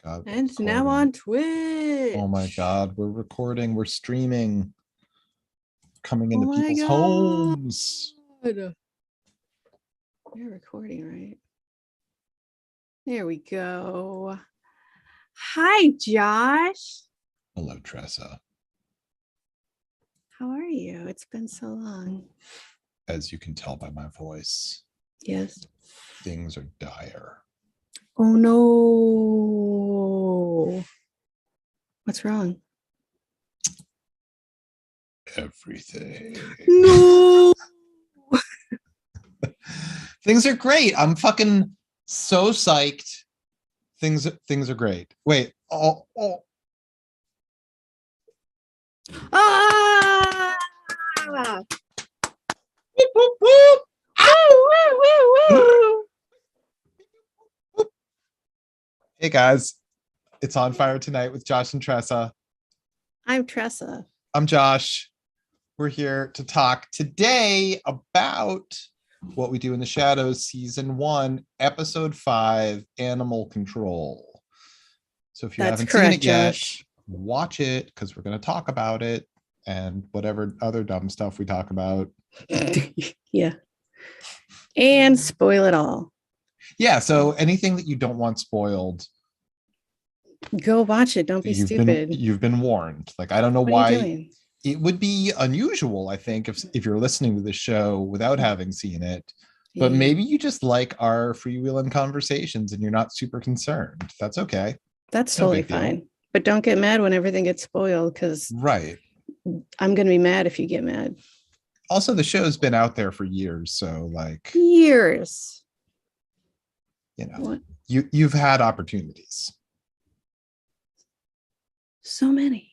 God, And it's now on Twitch. Oh my God, we're recording, we're streaming, coming Oh into my people's God. homes. You're recording, right? There we go. Hi, Josh. Hello, Tressa. How are you? It's been so long. As you can tell by my voice, yes, things are dire. Oh no. What's wrong? Everything. No. Things are great. I'm fucking so psyched. Things are great. Wait. Oh. Ah! Whoop, whoop. Woo, woo, woo, woo. Hey guys, it's On Fire Tonight with Josh and Tressa. I'm Tressa. I'm Josh. We're here to talk today about What We Do in the Shadows, Season 1, Episode 5, Animal Control. So if you haven't seen it yet, Josh. watch it because we're going to talk about it and whatever other dumb stuff we talk about. Yeah. And spoil it all. Yeah, so anything that you don't want spoiled, go watch it. Don't be stupid. You've been warned. Like, I don't know why it would be unusual, I think, if you're listening to the show without having seen it. But maybe you just like our freewheeling conversations and you're not super concerned. That's okay. That's totally fine. But don't get mad when everything gets spoiled, because right. I'm going to be mad if you get mad. Also, the show's been out there for years, so like years. You know, what? You've had opportunities. So many.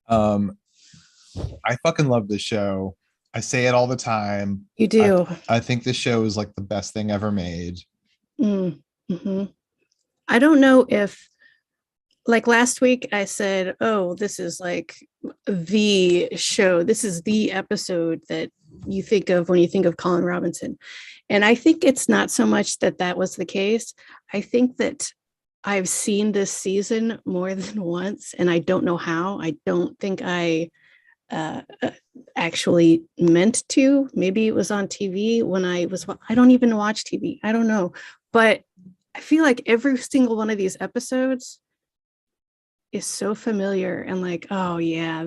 I fucking love this show. I say it all the time. You do. I think this show is like the best thing ever made. Mm-hmm. I don't know if, like last week I said, oh, this is like the show. This is the episode that you think of when you think of Colin Robinson. And I think it's not so much that was the case. I think that I've seen this season more than once, and I don't know how. I don't think I actually meant to. Maybe it was on TV when I don't even watch TV. I don't know. But I feel like every single one of these episodes is so familiar and like, oh yeah,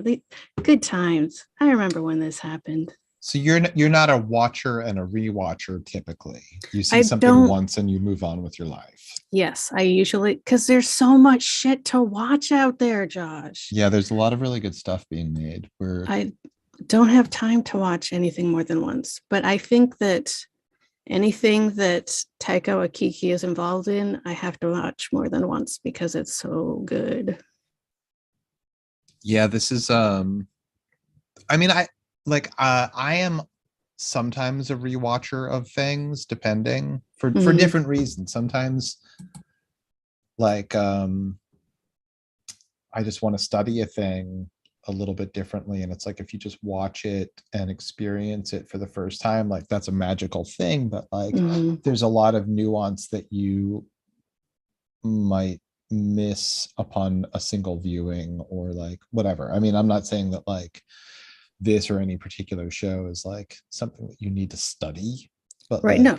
good times. I remember when this happened. So you're not a watcher and a rewatcher typically. You see something once and you move on with your life. Yes, I usually, because there's so much shit to watch out there, Josh. Yeah, there's a lot of really good stuff being made. I don't have time to watch anything more than once, but I think that anything that Taika Waititi is involved in, I have to watch more than once because it's so good. Yeah, this is I mean, I am sometimes a rewatcher of things, depending for different reasons. Sometimes like I just want to study a thing a little bit differently, and it's like if you just watch it and experience it for the first time, like that's a magical thing. But like there's a lot of nuance that you might miss upon a single viewing or like whatever. I mean, I'm not saying that like this or any particular show is like something that you need to study, but right. Like, no,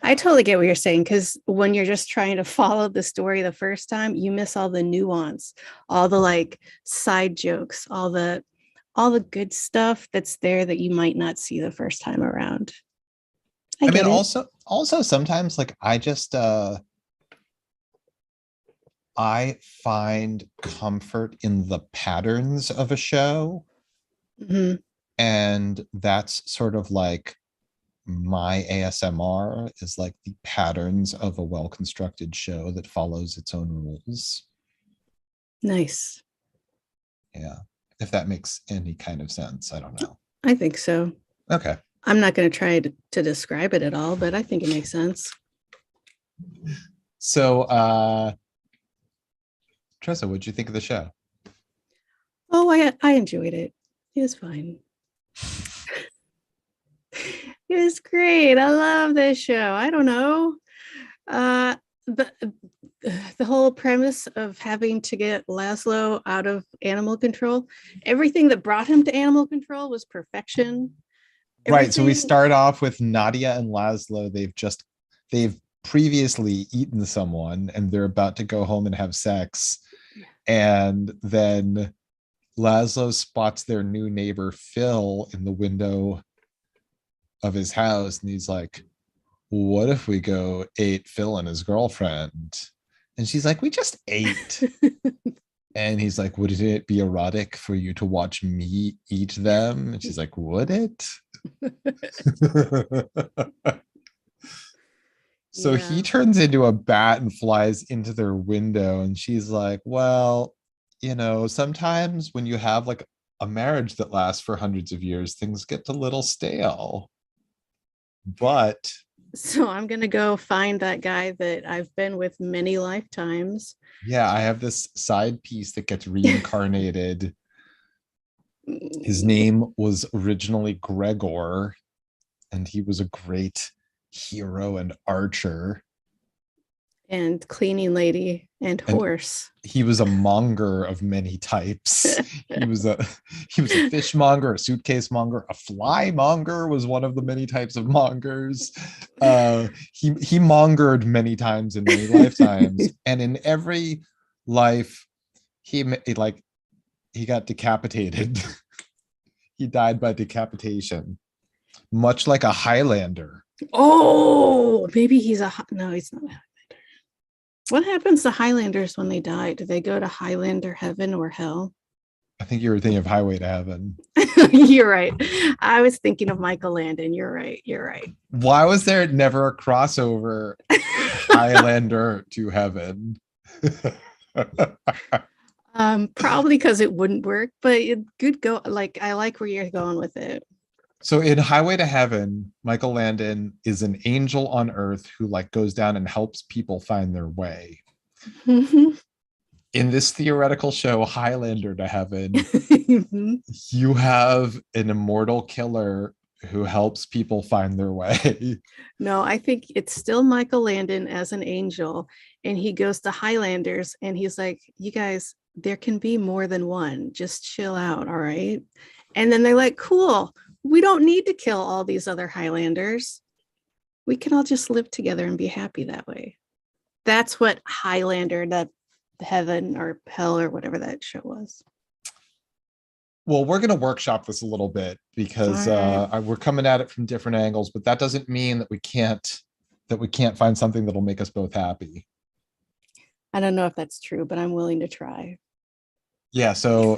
I totally get what you're saying, because when you're just trying to follow the story the first time, you miss all the nuance, all the like side jokes, all the good stuff that's there that you might not see the first time around. I mean, also sometimes like I just I find comfort in the patterns of a show. And that's sort of like my ASMR is like the patterns of a well-constructed show that follows its own rules. Nice. Yeah. If that makes any kind of sense. I don't know. I think so. Okay. I'm not going to try to describe it at all, but I think it makes sense. So, Tressa, what'd you think of the show? Oh, I enjoyed it. It was fine. It was great. I love this show. I don't know. Uh, the the whole premise of having to get Laszlo out of animal control, everything that brought him to animal control was perfection. Right. So we Everything. start off with Nadia and Laszlo. They've previously eaten someone and they're about to go home and have sex. And then Laszlo spots their new neighbor Phil in the window of his house, and he's like, what if we go ate Phil and his girlfriend? And she's like, we just ate. And he's like, wouldn't it be erotic for you to watch me eat them? And she's like, would it? So he Yeah. turns into a bat and flies into their window. And she's like, well, sometimes when you have like a marriage that lasts for hundreds of years, things get a little stale. But So I'm gonna go find that guy that I've been with many lifetimes. yeah, I have this side piece that gets reincarnated. His name was originally Gregor, and he was a great hero and archer. And cleaning lady and And horse. he was a monger of many types. He was a fishmonger, a suitcase monger, a fly monger was one of the many types of mongers. He mongered many times in many lifetimes, and in every life, he got decapitated. He died by decapitation, much like a Highlander. Oh, maybe he's no, he's not. What happens to Highlanders when they die? Do they go to Highlander heaven or hell? I think you were thinking of Highway to Heaven. You're right. I was thinking of Michael Landon. You're right. You're right. Why was there never a crossover Highlander to Heaven? Probably because it wouldn't work, but it could go. Like, I like where you're going with it. So in Highway to Heaven, Michael Landon is an angel on Earth who like goes down and helps people find their way. In this theoretical show, Highlander to Heaven, you have an immortal killer who helps people find their way. No, I think it's still Michael Landon as an angel, and he goes to Highlanders and he's like, you guys, there can be more than one. Just chill out, all right? And then they're like, cool, we don't need to kill all these other Highlanders. We can all just live together and be happy that way. That's what Highlander, that heaven or hell or whatever that show was. Well, we're going to workshop this a little bit because Right. we're coming at it from different angles, but that doesn't mean that we can't find something that'll make us both happy. I don't know if that's true, but I'm willing to try. Yeah. So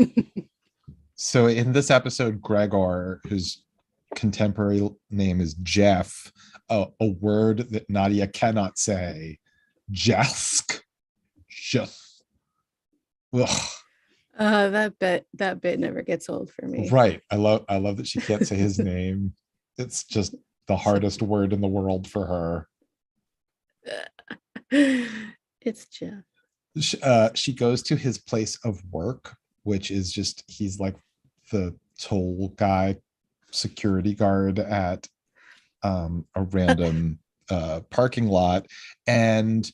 in this episode, Gregor, whose contemporary name is Jeff, a word that Nadia cannot say, Jesk, Jeff. That bit never gets old for me. Right. I love that she can't say his name. It's just the hardest word in the world for her. It's Jeff. She goes to his place of work, which is just he's like the toll guy, security guard at a random parking lot, and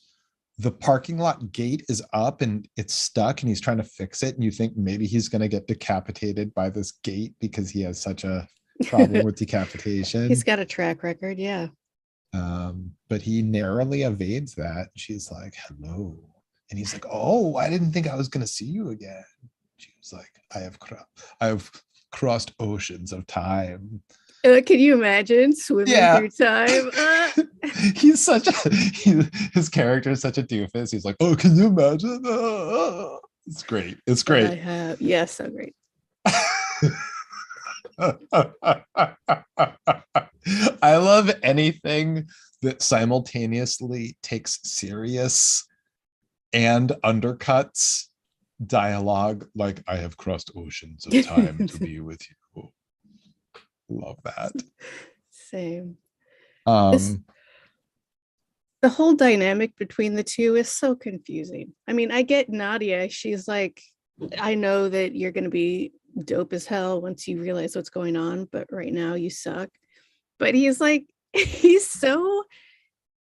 the parking lot gate is up and it's stuck and he's trying to fix it, and you think maybe he's going to get decapitated by this gate because he has such a problem with decapitation. He's got a track record, yeah. But he narrowly evades that. She's like, hello. And he's like, oh, I didn't think I was going to see you again. She was like, I have crossed oceans of time. Can you imagine swimming through time? He's his character is such a doofus. He's like, oh, can you imagine? It's great. It's great. I have, yes, so great. I love anything that simultaneously takes serious and undercuts dialogue, like I have crossed oceans of time to be with you. Love that. Same. The whole dynamic between the two is so confusing. I mean, I get Nadia. She's like, I know that you're going to be dope as hell once you realize what's going on, but right now you suck. But he's like, he's so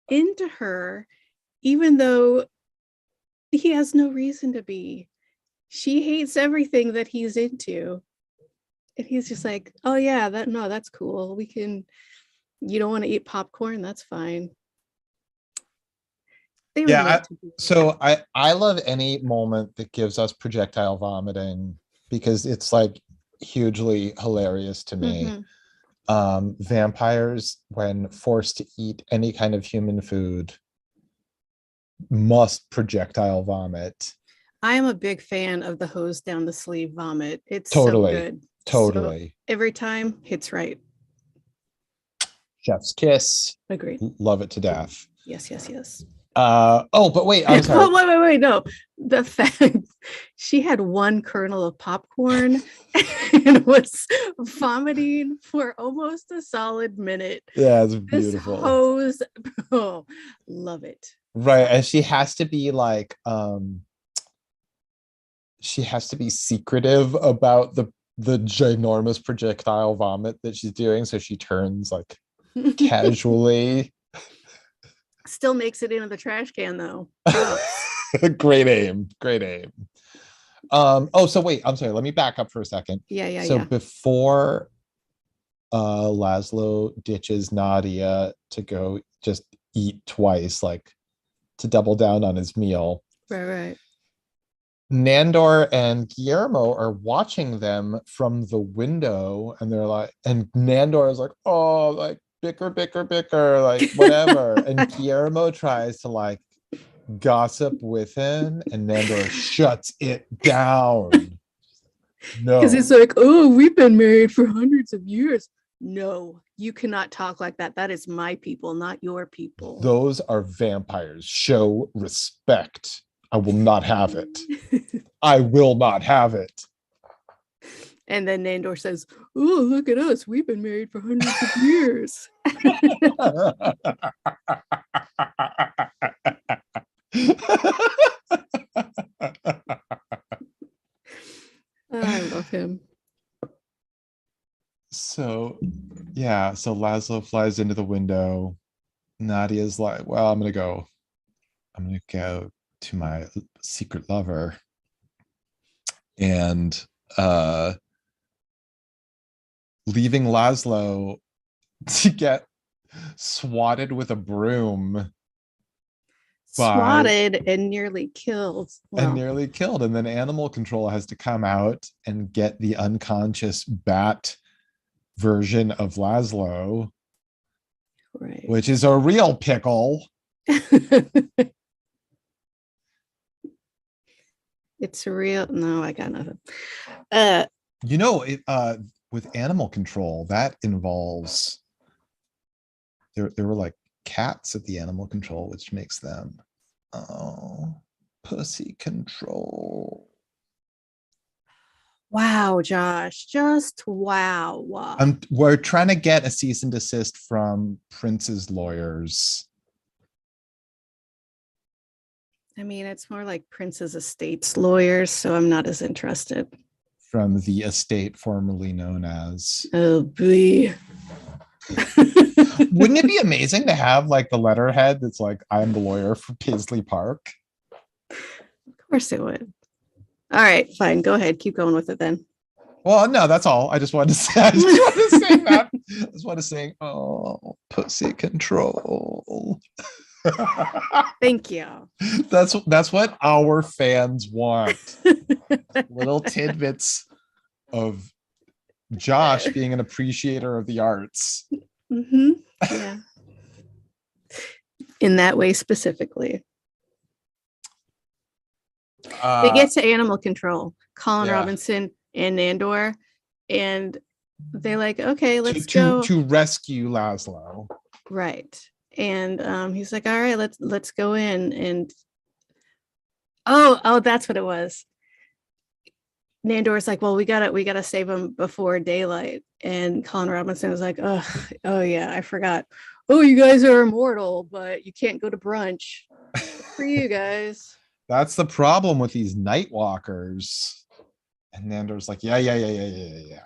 into her, even though he has no reason to be. She hates everything that he's into. And he's just like, oh yeah, that's cool. You don't want to eat popcorn, that's fine. They Yeah, relate to people. so I love any moment that gives us projectile vomiting because it's like hugely hilarious to me. Mm-hmm. Vampires, when forced to eat any kind of human food, must projectile vomit. I am a big fan of the hose down the sleeve vomit. It's so Totally, good. So totally. every time hits right. Chef's kiss. Agreed. Love it to death. Yes, yes, yes. Oh, but wait, I'm sorry. Wait, no. The fact she had one kernel of popcorn and was vomiting for almost a solid minute. Yeah, it's This beautiful. hose, oh, love it. Right, and she has to be like, she has to be secretive about the ginormous projectile vomit that she's doing, so she turns like casually. Still makes it into the trash can though. Great aim, great aim. Oh, so wait, I'm sorry, let me back up for a second. So Yeah. before Laszlo ditches Nadia to go just eat twice, like to double down on his meal, Right. Nandor and Guillermo are watching them from the window, and they're like, and Nandor is like, oh, like bicker, like whatever. And Guillermo tries to like gossip with him, and Nandor shuts it down. No, because it's like, oh, we've been married for hundreds of years. No, you cannot talk like that. That is my people, not your people. those are vampires. Show respect. I will not have it. I will not have it. And then Nandor says, oh, look at us. We've been married for hundreds of years. I love him. So, yeah, so Laszlo flies into the window. Nadia's like, well, I'm gonna go to my secret lover. And leaving Laszlo to get swatted with a broom Swatted and nearly killed. And nearly killed. And then animal control has to come out and get the unconscious bat version of Laszlo, right. Which is a real pickle. It's real. No, I got nothing. With animal control, that involves there were like cats at the animal control, which makes them pussy control. Wow, Josh, just wow. We're trying to get a cease and desist from Prince's lawyers. I mean, it's more like Prince's estate's lawyers, so I'm not as interested. From the estate formerly known as. Oh, boy. Wouldn't it be amazing to have like the letterhead that's like, I'm the lawyer for Paisley Park? Of course it would. All right, fine. Go ahead. Keep going with it then. Well, no, that's all. I just wanted to say, that. I just want to say, oh, pussy control. Thank you. That's what our fans want. Little tidbits of Josh being an appreciator of the arts. Mm-hmm. Yeah. In that way specifically. They get to animal control, Colin Robinson and Nandor, and they're like, okay, let's go to rescue Laszlo. Right. And he's like, all right, let's go in. And oh, that's what it was. Nandor's like, well, we gotta save him before daylight. And Colin Robinson is like, oh yeah, I forgot. Oh, you guys are immortal, but you can't go to brunch. For you guys. That's the problem with these night walkers. And Nandor's like, yeah.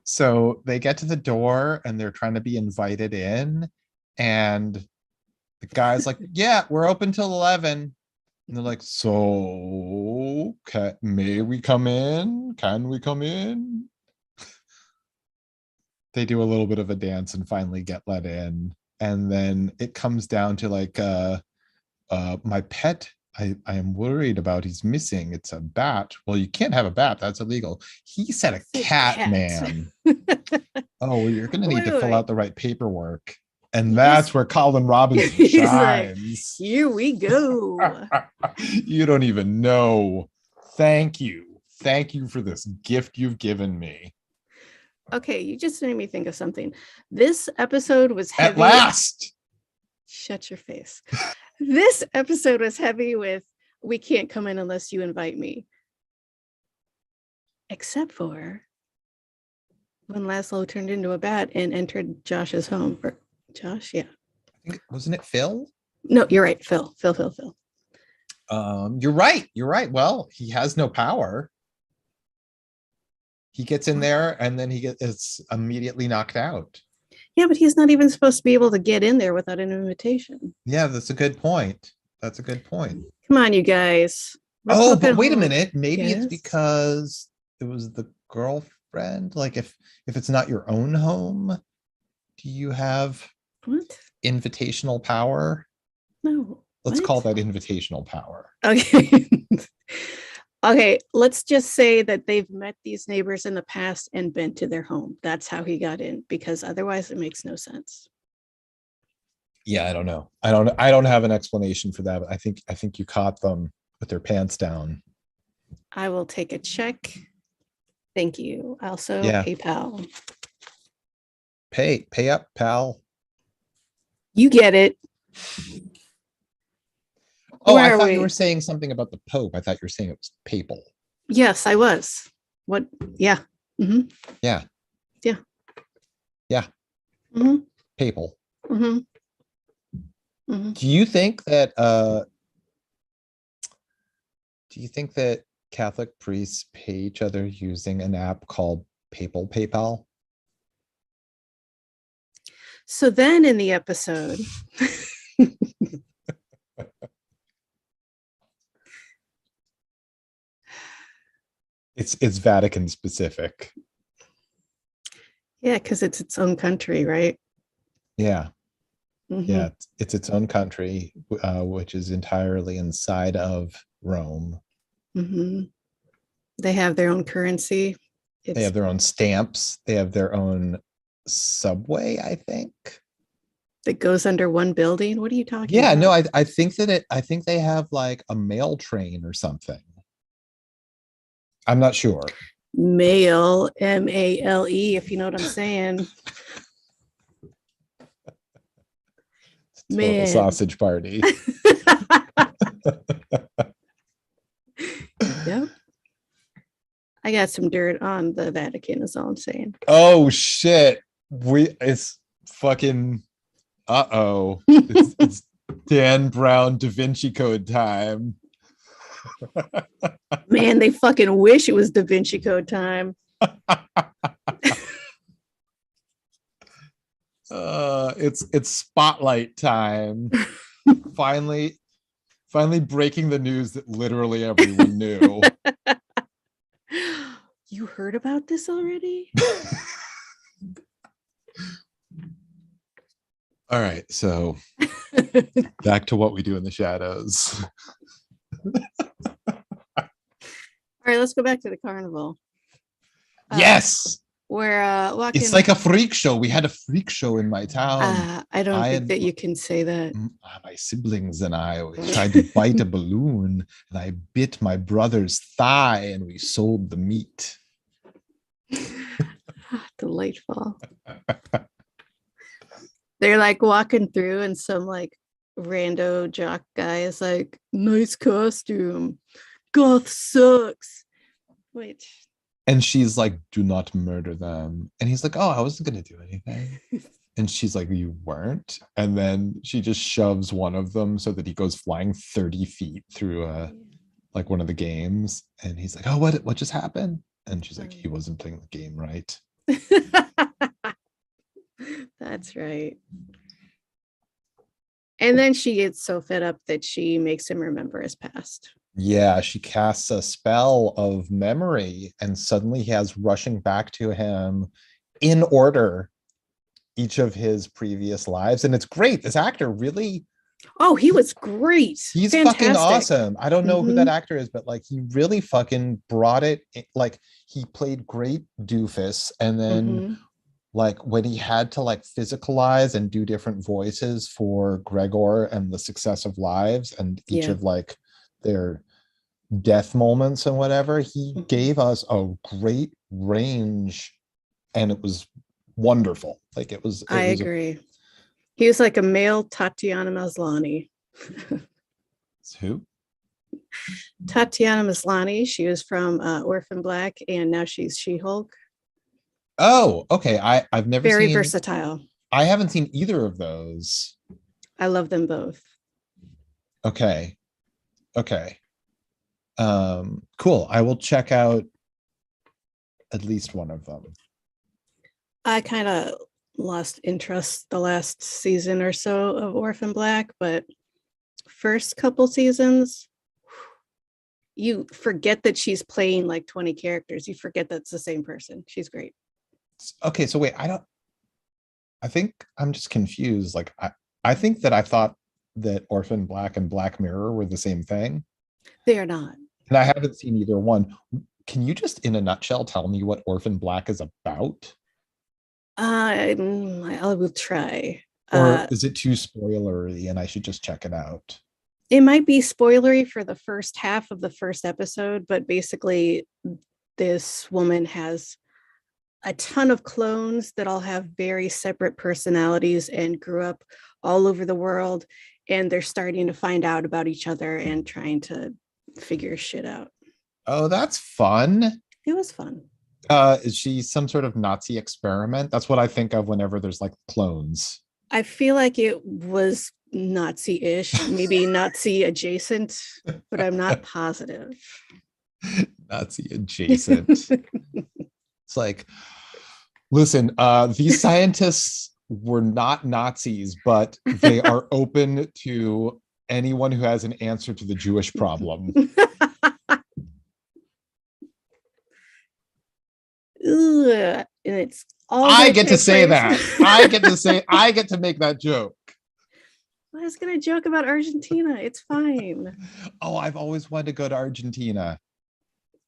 So they get to the door and they're trying to be invited in. And The guy's like, yeah, we're open till 11. And they're like, so may we come in? Can we come in? They do a little bit of a dance and finally get let in. And then it comes down to like, my pet, I am worried about, he's missing. It's a bat. Well, you can't have a bat. That's illegal. He said a cat, man. Oh, well, you're going to need to fill out the right paperwork. And that's where Colin Robinson shines. Like, here we go. You don't even know. Thank you. Thank you for this gift you've given me. Okay, you just made me think of something. This episode was heavy. At last. Shut your face. This episode was heavy with, we can't come in unless you invite me. Except for when Laszlo turned into a bat and entered Josh's home. Or Josh, yeah. I think, wasn't it Phil? No, you're right. Phil. You're right. Well, he has no power. He gets in there and then it's immediately knocked out. Yeah, but he's not even supposed to be able to get in there without an invitation. Yeah, that's a good point. Come on, you guys. But wait a minute. Maybe it's because it was the girlfriend. Like if it's not your own home, do you have invitational power? No. Let's call that invitational power. Okay. Okay, let's just say that they've met these neighbors in the past and been to their home. That's how he got in, because otherwise it makes no sense. Yeah, I don't know. I don't have an explanation for that. But I think you caught them with their pants down. I will take a check. Thank you. Also, PayPal. Pay up, pal. You get it. Oh, I thought you were saying something about the Pope. I thought you were saying it was papal. Yes, I was. What? Yeah. Mm-hmm. Yeah. Yeah. Yeah. Mm-hmm. Papal. Mm-hmm. Mm-hmm. Do you think that Catholic priests pay each other using an app called PayPal? So then in the episode, it's Vatican specific. Yeah, because it's its own country, right? Yeah. Mm-hmm. Yeah, it's its own country, which is entirely inside of Rome. Mm-hmm. They have their own currency. They have their own stamps. They have their own subway, I think. That goes under one building. What are you talking about? Yeah, no, I think they have like a mail train or something. I'm not sure. Mail, M-A-L-E, if you know what I'm saying. Man. Sausage party. Yep. I got some dirt on the Vatican, is all I'm saying. Oh shit. It's fucking it's Dan Brown Da Vinci Code time. Man, they fucking wish it was Da Vinci Code time. It's spotlight time. finally breaking the news that literally everyone knew. You heard about this already? All right, so back to what we do in the shadows. All right, let's go back to the carnival. Yes. We're walking. It's like a freak show. We had a freak show in my town. I don't think that you can say that. My siblings and I tried to bite a balloon, and I bit my brother's thigh, and we sold the meat. Delightful. They're like walking through, and some like rando jock guy is like, "Nice costume. Goth sucks." Wait. And she's like, "Do not murder them." And he's like, "Oh, I wasn't going to do anything." And she's like, "You weren't?" And then she just shoves one of them so that he goes flying 30 feet through like one of the games. And he's like, "Oh, what just happened?" And she's like, "He wasn't playing the game right." That's right. And then she gets so fed up that she makes him remember his past. Yeah, she casts a spell of memory, and suddenly he has rushing back to him in order each of his previous lives. And it's great. This actor really, Oh, he was great. he's fucking Fantastic. awesome. I don't know who Mm-hmm. that actor is, but like he really fucking brought it. Like he played great doofus, and then Mm-hmm. like when he had to like physicalize and do different voices for Gregor and the successive lives and each Yeah. of like their death moments and whatever, he Mm-hmm. gave us a great range, and it was wonderful. Like I it was a agree. He was like a male Tatiana Maslany. who? Tatiana Maslany, she was from Orphan Black, and now she's She-Hulk. Oh, okay. I've never Very seen. versatile. I haven't seen either of those. I love them both. Okay. Okay. Cool. I will check out at least one of them. I kind of lost interest the last season or so of Orphan Black, but first couple seasons, you forget that she's playing like 20 characters. You forget that's the same person. She's great. Okay, so wait, I think I'm just confused. Like I think that I thought that Orphan Black and Black Mirror were the same thing. They are not. And I haven't seen either one. Can you just in a nutshell tell me what Orphan Black is about? I will try. Or is it too spoilery and I should just check it out? It might be spoilery for the first half of the first episode, but basically, this woman has a ton of clones that all have very separate personalities and grew up all over the world. And they're starting to find out about each other and trying to figure shit out. Oh, that's fun. It was fun. Is she some sort of Nazi experiment? That's what I think of whenever there's like clones. I feel like it was Nazi-ish, maybe Nazi adjacent, but I'm not positive. Nazi adjacent. It's like, listen, these scientists were not Nazis, but they are open to anyone who has an answer to the Jewish problem. Ugh, and it's all I gonna get to take say place. that. I get to make that joke. I was gonna joke about Argentina. It's fine. Oh, I've always wanted to go to Argentina.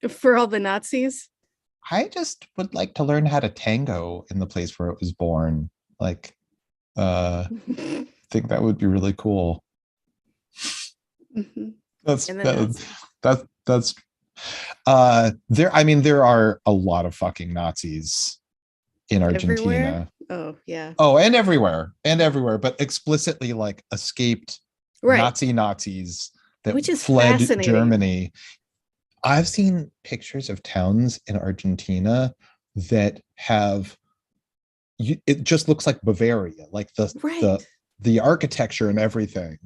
For all the Nazis. I just would like to learn how to tango in the place where it was born. Like, I think that would be really cool. Mhm. That's And the that, Nazis. that's there. I mean, there are a lot of fucking Nazis in Everywhere. Argentina. Oh, yeah. Oh, and everywhere, but explicitly like escaped Right. Nazis that Which is fled fascinating. Germany. I've seen pictures of towns in Argentina that have it just looks like Bavaria, like Right. the architecture and everything.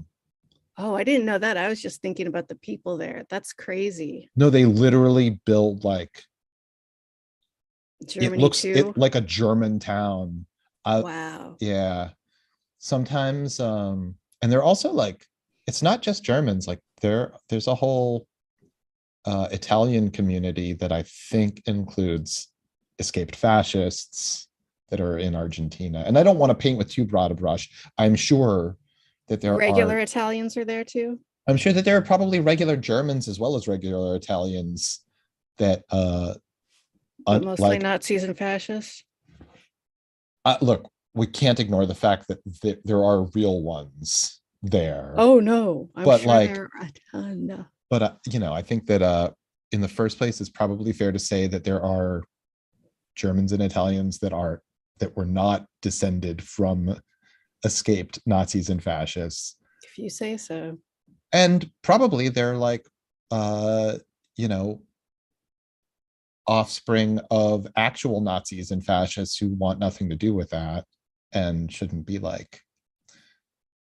Oh, I didn't know that. I was just thinking about the people there. That's crazy. No, they literally build like it Germany looks too. it like a German town. Wow. Yeah. Sometimes and they're also like it's not just Germans, like there's a whole Italian community that I think includes escaped fascists that are in Argentina. And I don't want to paint with too broad a brush. I'm sure that there Regular are Italians are there too. I'm sure that there are probably regular Germans as well as regular Italians that But mostly like Nazis and fascists. look, we can't ignore the fact that there are real ones there. Oh no, I'm But sure like there are a ton. but you know, I think that in the first place it's probably fair to say that there are Germans and Italians that were not descended from escaped Nazis and fascists. If you say so. And probably they're like you know, offspring of actual Nazis and fascists who want nothing to do with that and shouldn't be like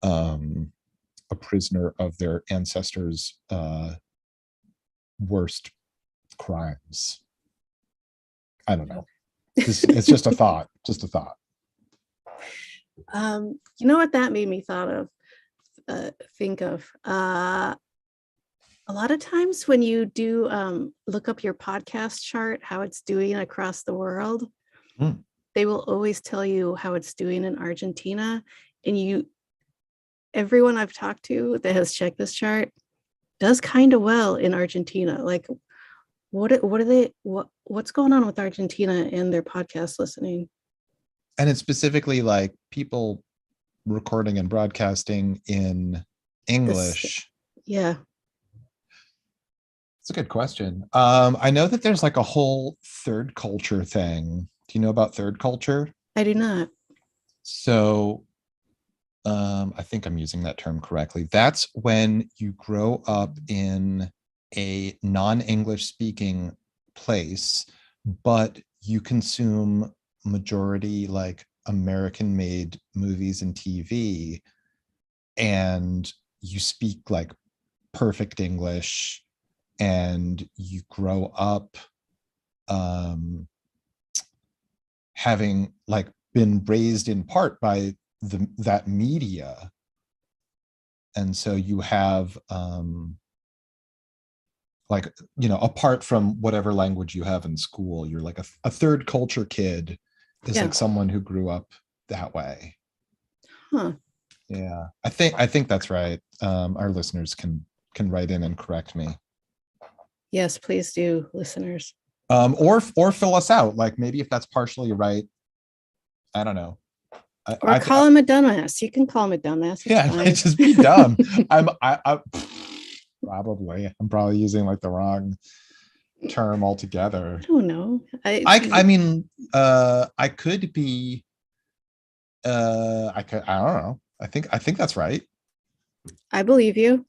a prisoner of their ancestors' worst crimes. I don't know. It's just a thought. Just a thought. You know what that made me thought of? think of. A lot of times when you do look up your podcast chart, how it's doing across the world, they will always tell you how it's doing in Argentina. And everyone I've talked to that has checked this chart does kind of well in Argentina. Like, what's going on with Argentina and their podcast listening? And it's specifically like people recording and broadcasting in English. Yeah. It's a good question. I know that there's like a whole third culture thing. Do you know about third culture? I do not. So I think I'm using that term correctly. That's when you grow up in a non-English speaking place, but you consume majority like American made movies and TV, and you speak like perfect English, and you grow up having like been raised in part by that media. And so you have like, you know, apart from whatever language you have in school, you're like a third culture kid is like someone who grew up that way. Yeah, I think that's right. Our listeners can write in and correct me. Yes, please do, listeners. Or fill us out. Like maybe if that's partially right, I don't know. Or call him a dumbass. You can call him a dumbass. Yeah, I might just be dumb. I'm probably using like the wrong term altogether. I don't know. I mean, I could be. I don't know. I think that's right. I believe you.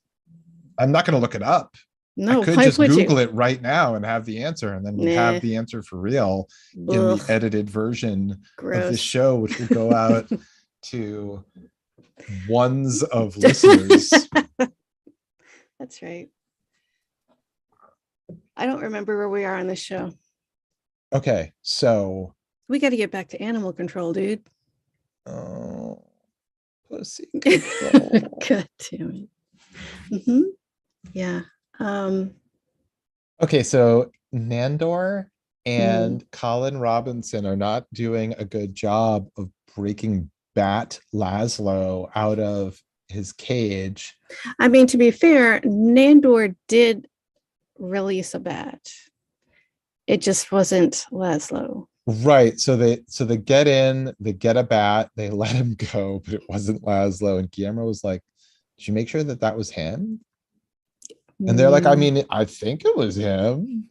I'm not going to look it up. No, I could just Google it right now and have the answer, and then we have the answer for real in the edited version of this show, which will go out to ones of listeners. That's right. I don't remember where we are on this show. Okay, so we got to get back to animal control, dude. Oh, pussy control. God damn it. Yeah. Okay, so Nandor and Colin Robinson are not doing a good job of breaking Bat Laszlo out of his cage. I mean, to be fair, Nandor did release a bat. It just wasn't Laszlo. Right. So they get in, they get a bat, they let him go, but it wasn't Laszlo. And Guillermo was like, did you make sure that was him? And they're like, I mean, I think it was him.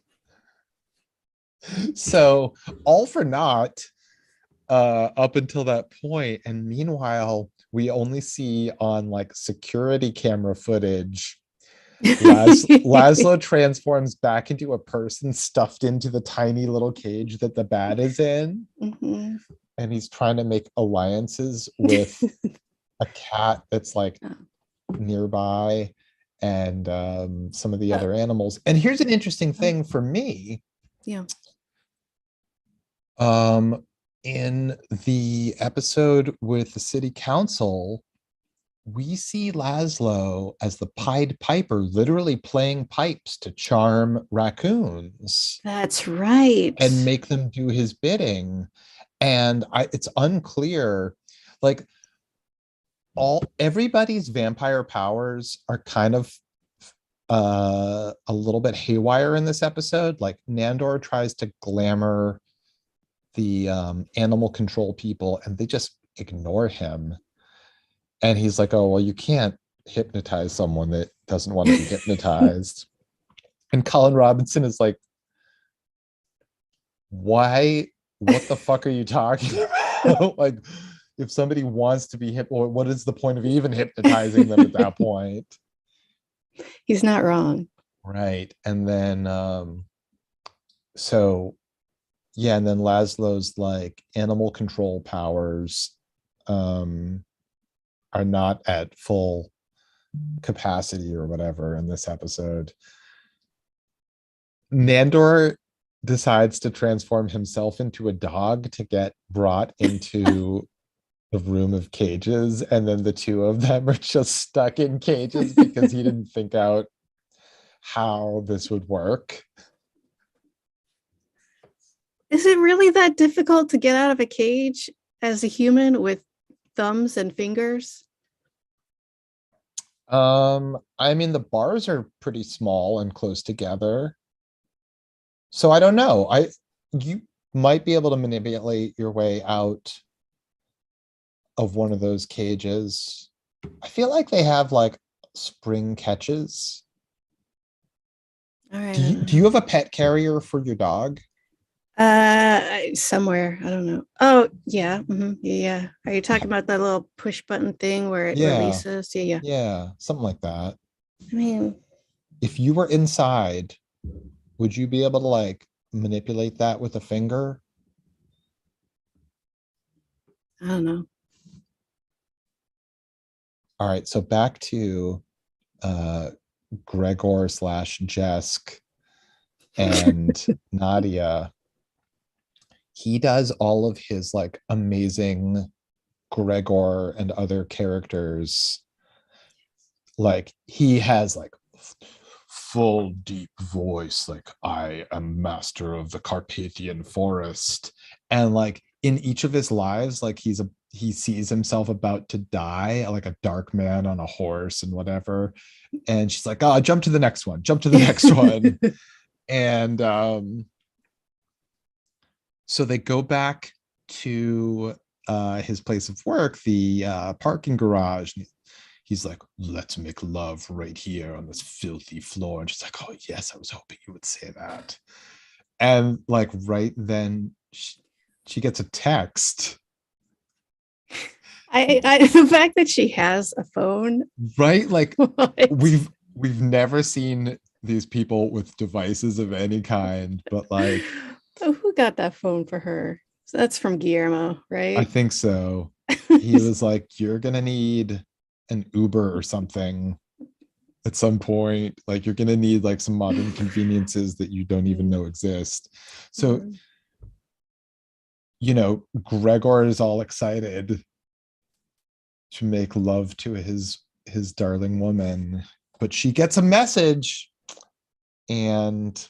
So all for naught up until that point. And meanwhile, we only see on like security camera footage, Laszlo transforms back into a person stuffed into the tiny little cage that the bat is in. Mm-hmm. And he's trying to make alliances with a cat that's like nearby, and some of the other animals. And here's an interesting thing for me. Yeah. In the episode with the city council, we see Laszlo as the Pied Piper, literally playing pipes to charm raccoons. That's right. And make them do his bidding. And it's unclear, like everybody's vampire powers are kind of a little bit haywire in this episode. Like Nandor tries to glamour the animal control people, and they just ignore him. And he's like, oh, well, you can't hypnotize someone that doesn't want to be hypnotized. And Colin Robinson is like, why? What the fuck are you talking about? Like, if somebody wants to be what is the point of even hypnotizing them at that point? He's not wrong. Right. And then, so, yeah, and then Laszlo's like animal control powers are not at full capacity or whatever in this episode. Nandor decides to transform himself into a dog to get brought into the room of cages, and then the two of them are just stuck in cages because he didn't think out how this would work. Is it really that difficult to get out of a cage as a human with thumbs and fingers? I mean, the bars are pretty small and close together. So I don't know. You might be able to manipulate your way out of one of those cages. I feel like they have like spring catches. All right. Do you have a pet carrier for your dog? Somewhere. I don't know. Oh, yeah. Yeah. Are you talking about that little push button thing where it Yeah, releases? Yeah. yeah, something like that. I mean, If you were inside, would you be able to like manipulate that with a finger? I don't know. All right, so back to uh Gregor slash Jesk and Nadia. He does all of his like amazing Gregor and other characters. Like he has like full deep voice, like I am master of the Carpathian forest. And like in each of his lives, like he sees himself about to die, like a dark man on a horse and whatever. And she's like, oh, jump to the next one, jump to the next one. And so they go back to his place of work, the parking garage. He's like, let's make love right here on this filthy floor. And she's like, oh, yes, I was hoping you would say that. And like right then, she gets a text. The fact that she has a phone, Right? Like we've never seen these people with devices of any kind, but like, oh, who got that phone for her? So that's from Guillermo, I right? think so. He was like, you're gonna need an Uber or something at some point. Like you're gonna need like some modern conveniences that you don't even know exist. So, Gregor is all excited to make love to his darling woman, but she gets a message, and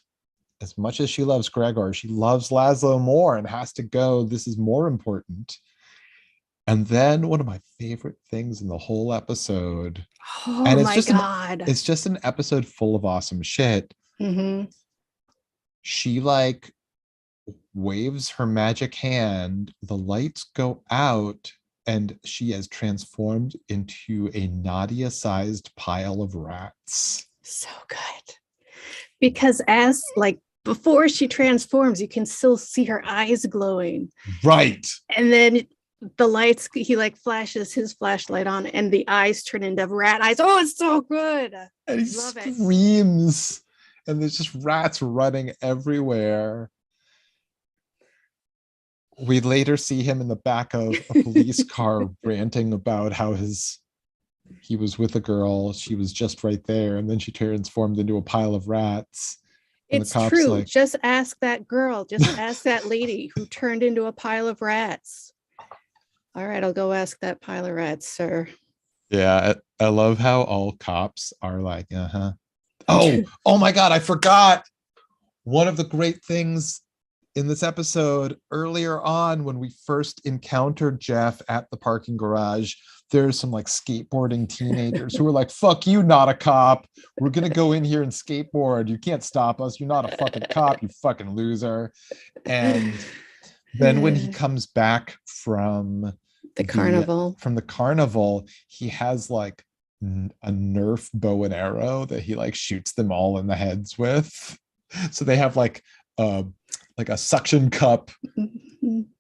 as much as she loves Gregor, she loves Laszlo more and has to go. This is more important. And then one of my favorite things in the whole episode, Oh and it's my just an God. it's just an episode full of awesome shit. She like waves her magic hand, the lights go out, and she has transformed into a Nadia-sized pile of rats. So good. Because as like before she transforms, you can still see her eyes glowing. Right. And then the lights, he like flashes his flashlight on and the eyes turn into rat eyes. Oh, it's so good. And he screams, and there's just rats running everywhere. We later see him in the back of a police car ranting about how he was with a girl, she was just right there, and then she transformed into a pile of rats. And it's true. Like, just ask that girl, just ask that lady who turned into a pile of rats. All right, I'll go ask that pile of rats, sir. Yeah, I love how all cops are like, uh-huh. Oh my God, I forgot. One of the great things in this episode, earlier on when we first encountered Jeff at the parking garage, there's some like skateboarding teenagers who are like, fuck you, not a cop. We're going to go in here and skateboard. You can't stop us. You're not a fucking cop, you fucking loser. And then when he comes back from the carnival, he has like a Nerf bow and arrow that he like shoots them all in the heads with. So they have like a suction cup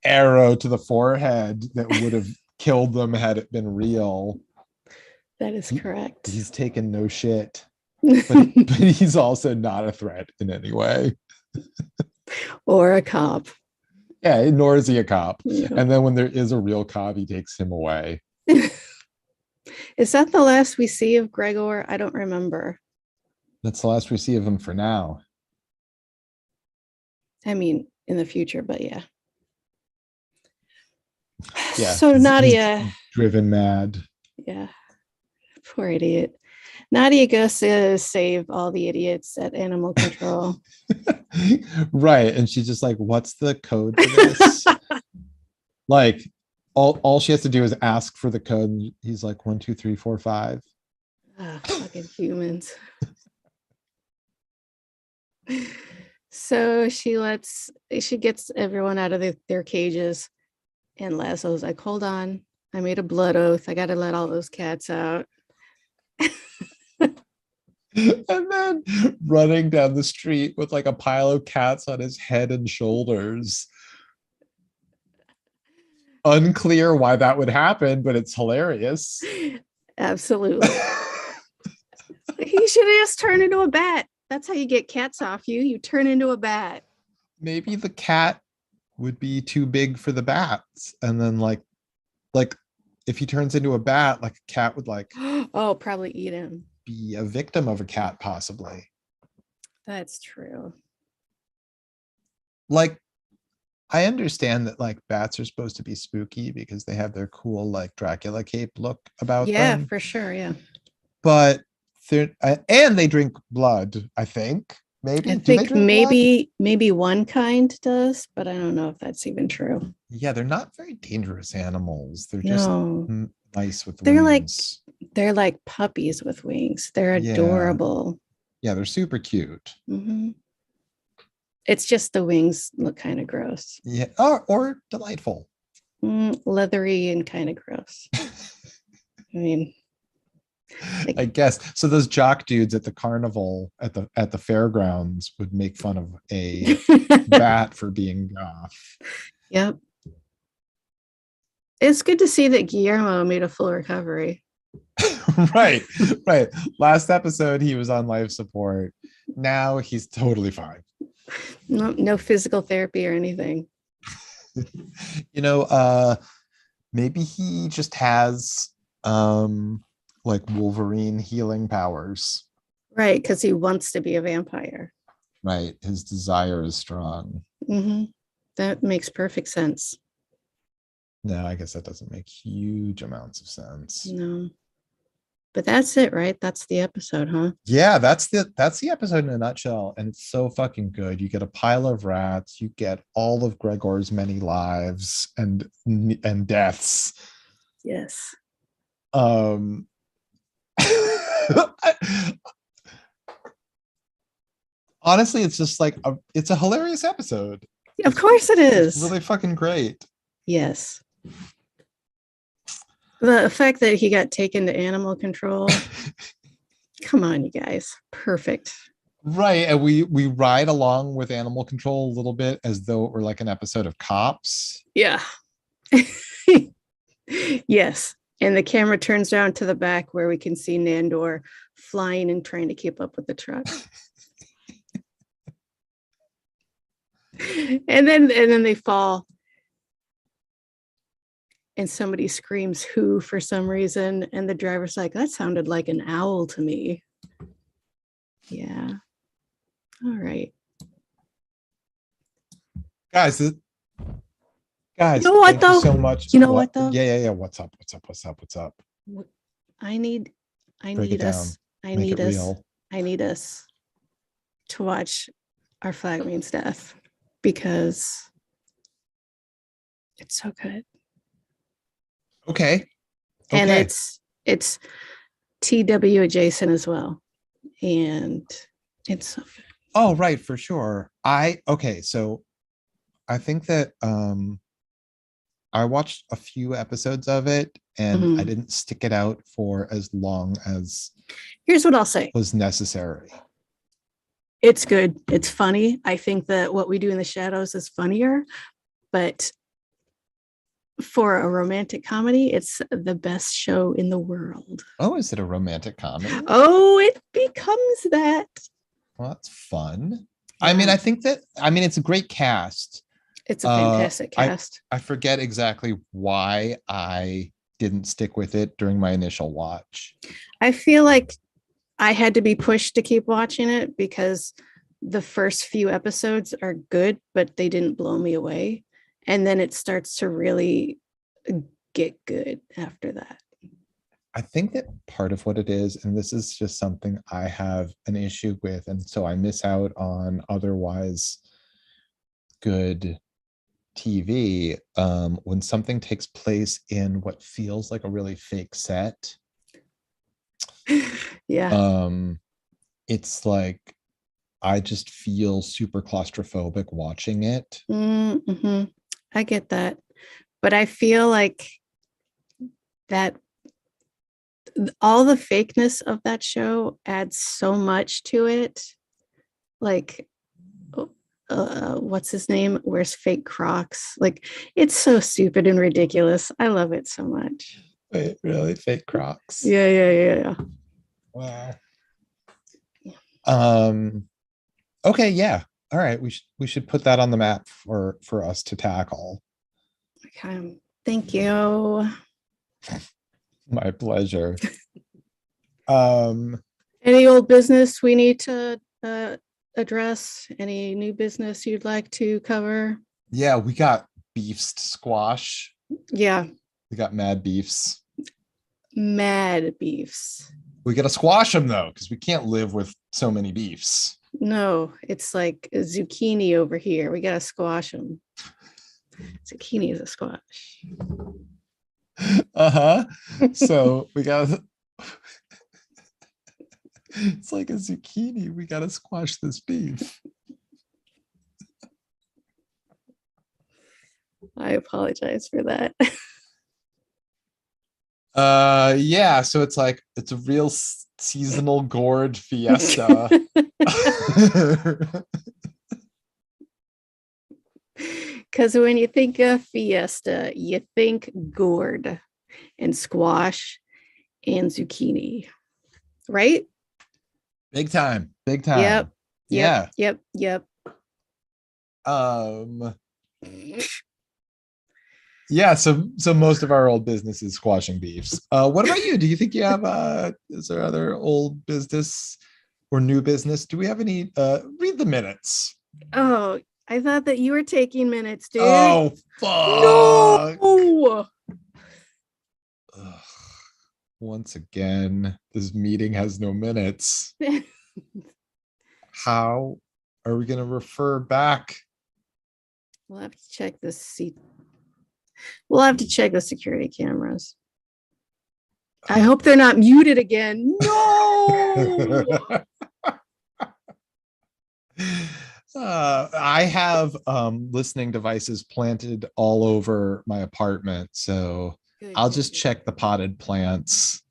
arrow to the forehead that would have killed them had it been real. That is correct. He's taken no shit, but he's also not a threat in any way. Or a cop. Yeah, nor is he a cop. Yeah. And then when there is a real cop, he takes him away. Is that the last we see of Gregor? I don't remember. That's the last we see of him for now. I mean, in the future, but yeah. Yeah, So he's Nadia, driven mad. yeah, poor idiot. Nadia goes to save all the idiots at animal control. Right. And she's just like, what's the code for this? Like, all she has to do is ask for the code. And he's like, 1, 2, 3, 4, 5. Fucking humans. So she gets everyone out of their cages, and Lasso's like, hold on, I made a blood oath. I got to let all those cats out. And then running down the street with like a pile of cats on his head and shoulders. Unclear why that would happen, but it's hilarious. Absolutely. He should have just turned into a bat. That's how you get cats off you. You turn into a bat. Maybe the cat would be too big for the bats. And then like if he turns into a bat, like a cat would like oh, probably eat him. Be a victim of a cat, possibly. That's true. Like, I understand that like bats are supposed to be spooky because they have their cool like Dracula cape look about them. Yeah, for sure. Yeah. But they're and they drink blood, I think. Maybe. I Do they think drink blood? maybe one kind does, but I don't know if that's even true. Yeah, they're not very dangerous animals. They're just No. nice with They're wings. they're like puppies with wings. They're Yeah. adorable. Yeah, they're super cute. Mm-hmm. It's just the wings look kind of gross. Yeah, or delightful. Leathery and kind of gross. I mean, like, I guess so. Those jock dudes at the carnival at the fairgrounds would make fun of a bat for being goth. Yep. It's good to see that Guillermo made a full recovery. Right. Last episode he was on life support. Now he's totally fine. No physical therapy or anything. Maybe he just has like Wolverine healing powers. Right, because he wants to be a vampire. Right. His desire is strong. Mm-hmm. That makes perfect sense. No, I guess that doesn't make huge amounts of sense. No. But that's it, right? That's the episode, huh? Yeah, that's the episode in a nutshell. And it's so fucking good. You get a pile of rats, you get all of Gregor's many lives and deaths. Yes. Honestly, it's just like it's a hilarious episode. Of course it is. It's really fucking great. Yes. The fact that he got taken to animal control. Come on, you guys. Perfect. Right. And we ride along with animal control a little bit as though it were like an episode of Cops. Yeah. Yes. And the camera turns down to the back where we can see Nandor flying and trying to keep up with the truck. and then they fall. And somebody screams "who" for some reason, and the driver's like, that sounded like an owl to me. Yeah. All right. Guys, you know what, though? so much. You know what, though? Yeah. What's up? I need us to watch our Flagman's death because it's so good. Okay. And it's TW adjacent as well. And it's so good. Oh, right, for sure. So I think that I watched a few episodes of it and I didn't stick it out for as long as here's what I'll say was necessary. It's good. It's funny. I think that What We Do in the Shadows is funnier, but for a romantic comedy, it's the best show in the world. Oh, is it a romantic comedy? Oh, it becomes that. Well, that's fun. Yeah. I mean, it's a great cast. It's a fantastic cast. I forget exactly why I didn't stick with it during my initial watch. I feel like I had to be pushed to keep watching it because the first few episodes are good, but they didn't blow me away. And then it starts to really get good after that. I think that part of what it is, and this is just something I have an issue with, and so I miss out on otherwise good TV, when something takes place in what feels like a really fake set. Yeah. It's like I just feel super claustrophobic watching it. Mm-hmm. I get that. But I feel like that all the fakeness of that show adds so much to it. Like, what's his name? Wears fake Crocs. Like, it's so stupid and ridiculous. I love it so much. Wait, really? Fake Crocs? Yeah. Wow. Okay, yeah. All right, we should put that on the map for us to tackle. Okay. Thank you. My pleasure. Any old business we need to address? Any new business you'd like to cover? Yeah, we got beefed squash. Yeah. We got mad beefs. Mad beefs. We gotta squash them though, because we can't live with so many beefs. No, it's like a zucchini over here. We gotta squash them. Zucchini is a squash. Uh-huh. So we got it's like a zucchini. We gotta squash this beef. I apologize for that. Yeah, so it's like it's a real seasonal gourd fiesta. Because when you think of fiesta, you think gourd and squash and zucchini, right? Big time. Big time. Yep. Yeah. Yep. Yeah, so most of our old business is squashing beefs. What about you? Do you think you have is there other old business or new business? Do we have any read the minutes? Oh, I thought that you were taking minutes, dude. Oh fuck. No. Ugh. Once again, this meeting has no minutes. How are we going to refer back? We'll have to check the seat. We'll have to check the security cameras. I hope they're not muted again. No. I have listening devices planted all over my apartment, so I'll just check the potted plants.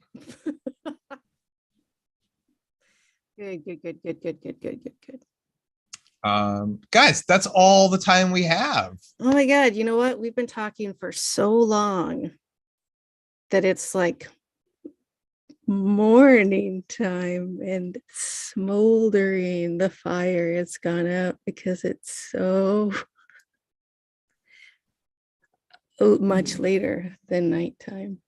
Good. Guys, that's all the time we have. Oh my God, you know what? We've been talking for so long that it's like morning time and smoldering. The fire has gone out because it's so much later than nighttime.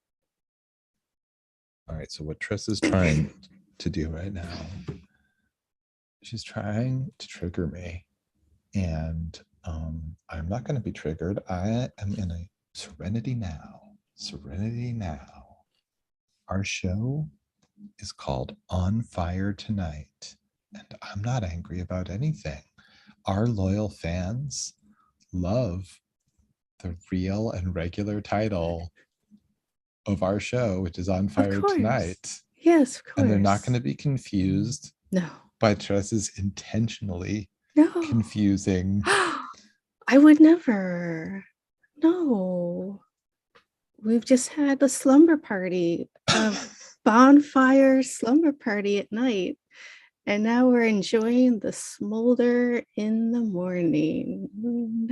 All right, so what Tressa's trying to do right now, she's trying to trigger me, and I'm not going to be triggered. I am in a serenity now. Our show is called On Fire Tonight, and I'm not angry about anything. Our loyal fans love the real and regular title of our show, which is On Fire Tonight. Yes, of course. And they're not going to be confused no by Tressa's intentionally confusing. I would never. No. We've just had a slumber party, a bonfire slumber party at night. And now we're enjoying the smolder in the morning.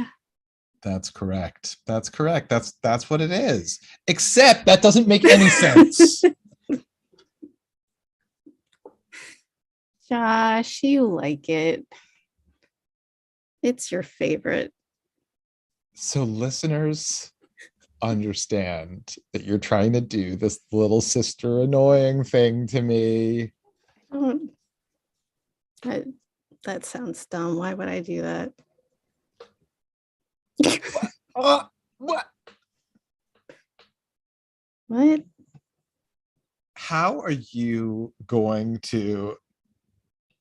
That's correct. That's what it is. Except that doesn't make any sense. Josh, you like it. It's your favorite. So listeners understand that you're trying to do this little sister annoying thing to me. That sounds dumb. Why would I do that? What? What? How are you going to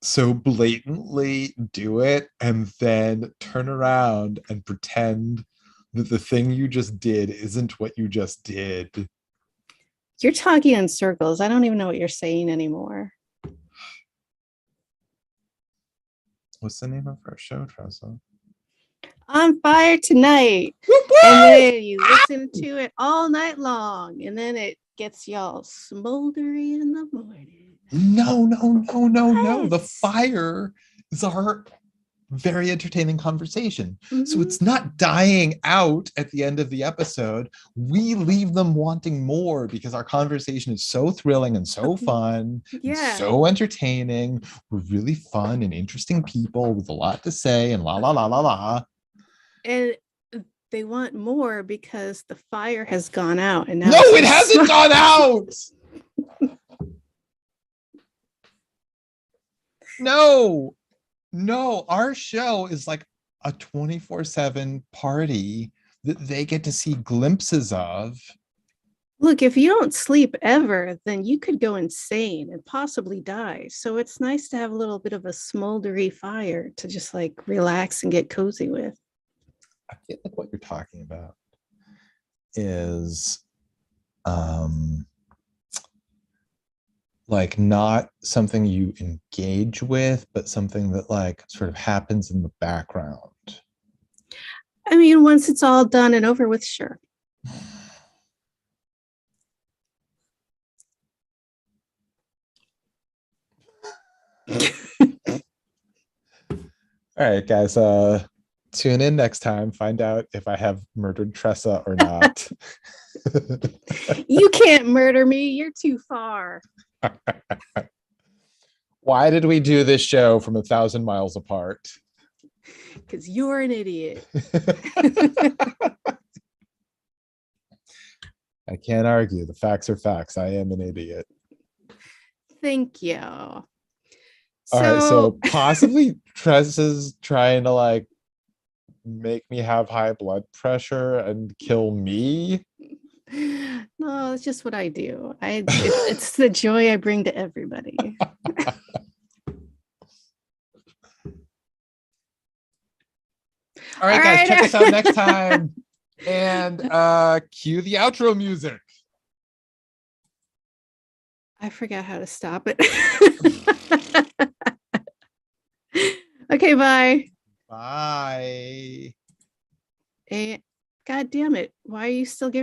so blatantly do it and then turn around and pretend that the thing you just did isn't what you just did? You're talking in circles. I don't even know what you're saying anymore. What's the name of our show, Tressa? On Fire Tonight. And then you listen to it all night long. And then it gets y'all smoldery in the morning. No. What? The fire is our very entertaining conversation. Mm-hmm. So it's not dying out at the end of the episode. We leave them wanting more because our conversation is so thrilling and so fun, and so entertaining. We're really fun and interesting people with a lot to say and la la la la la. And they want more because the fire has gone out, and now no, it hasn't gone out. No, our show is like a 24/7 party that they get to see glimpses of. Look, if you don't sleep ever, then you could go insane and possibly die. So it's nice to have a little bit of a smoldery fire to just like relax and get cozy with. I feel like what you're talking about is like not something you engage with, but something that like sort of happens in the background. I mean, once it's all done and over with, sure. All right, guys, tune in next time, find out if I have murdered Tressa or not. You can't murder me, you're too far. Why did we do this show from 1,000 miles apart? Because you're an idiot. I can't argue. The facts are facts. I am an idiot. Thank you. All right, so possibly Tressa's trying to like make me have high blood pressure and kill me. No, it's just what I do. It's the joy I bring to everybody. All right, guys, check us out next time. And cue the outro music. I forgot how to stop it. Okay, bye. Bye. And God damn it. Why are you still giving